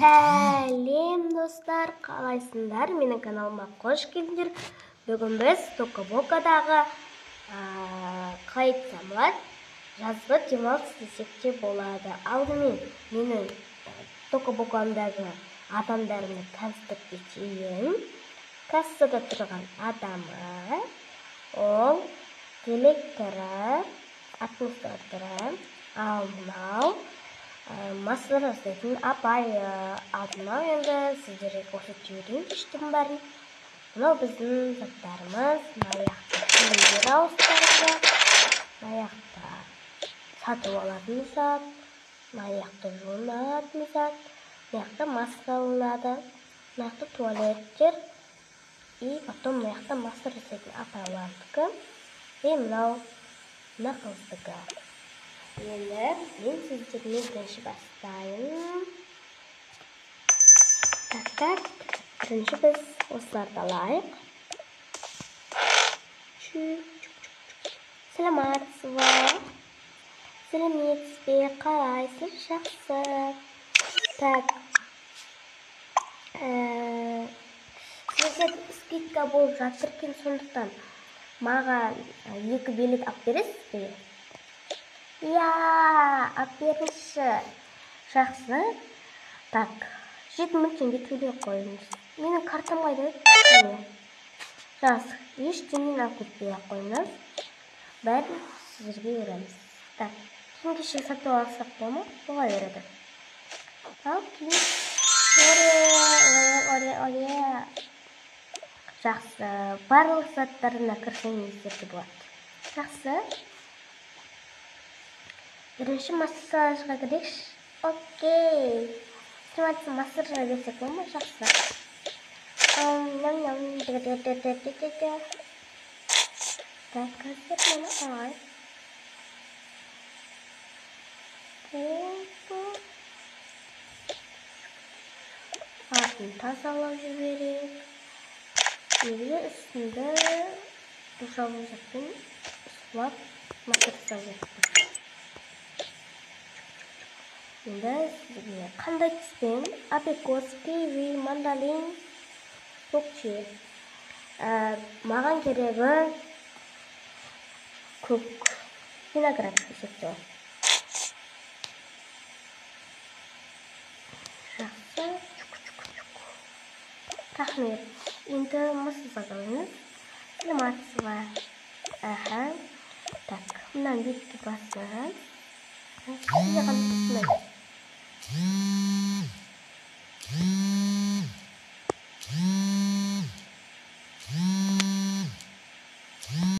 Сәлем достар, қалайсыңдар? Менің каналыма қош келдіңдер. Бүгін біз Токобокадағы қалай айтсам болады, жазғы демалыс десек те болады. Алдымен менің Токобокамдағы адамдарымды таныстырып кетейін. Кассада тұрған адамы, ол директоры, администраторы, ал мынау массаж жасайтын апайы. Алдынан енді сіздерге көрсетіп жіберейін іштің бәрін. Мынау біздің заттарымыз. Мына жақта киімдер ауыстырады, мына жақта сатып алатын зат, мына жақта жуынатын зат, мына жақта маска алынады, мына жақта туалеттер, и потом мына жақта массаж жасайтын апайлардікі, и мынау мына қыздікі. Енді мен сіздермен бірінші бастайын. Так, бірінші біз осыларды алайық. Саламатсыз ба? Сәлеметсіз бе? Қалайсыз? Жақсы. Так, сіздер скидка болып жатыр екен, сондықтан маған 2 билет алып бересіз бе? Я, алып беріңізші. Жақсы. Так, 7000 теңге төлей қойыңыз. Менің картам қайда? Жақсы, ештеңені алып кетпей қойыңыз. Бәрін сіздерге береміз. Так, киім-кешек сатып алсақ бола ма? Бола береді. Ал, киім. Оре. Жақсы, барлық заттарына кірсеңіздер де болады. Жақсы. Бірінші массажға кірейікші. Окей. Сіздің массажға берсек бола ма? Жақсы. Так, қазір мені ай. Артын тазалап жіберейік. Неге үстінде душалын жақпен ұсылап массаж жасап. Енді сізге қандай түспен? Априкос, киви, мандарин, көкше. Маған керегі көк виноград десекте. Жақсы. Рахмет. Енді массаж алыңыз. Саламатсыз ба? Аха. Так, мынаны бетке басыңыз. Сізге қандай түспен?